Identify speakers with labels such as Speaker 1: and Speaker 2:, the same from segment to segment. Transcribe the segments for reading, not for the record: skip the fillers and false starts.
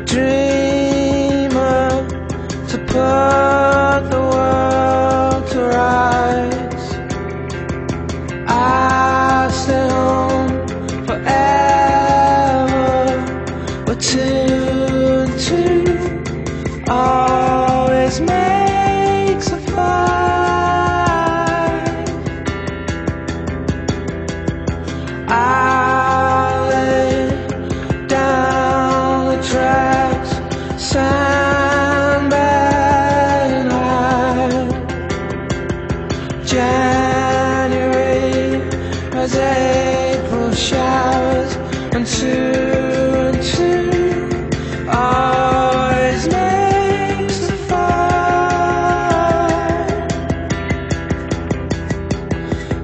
Speaker 1: dreamer to put the world to rights. I'll stay home forever. We're two and two always makes a fight. I'll lay down the tracks, sandbag and hide. January has April showers, and two always makes a fight.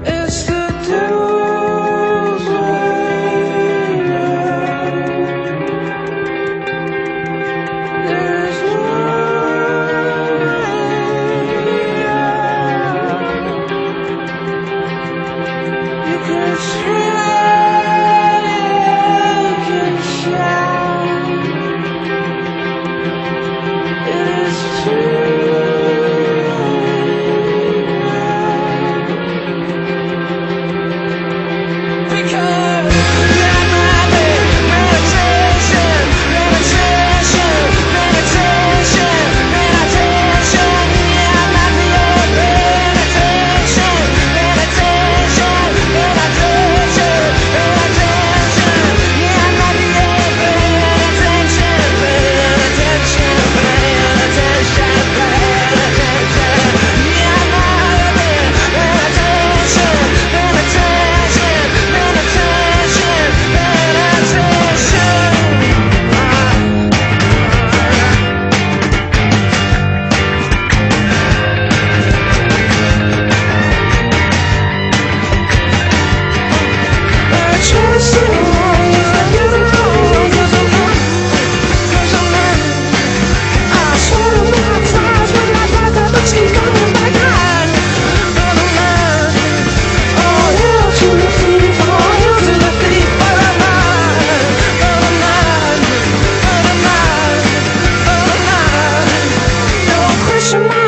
Speaker 1: It's the devil's there's you can spread, you can shout. It is because Question mark.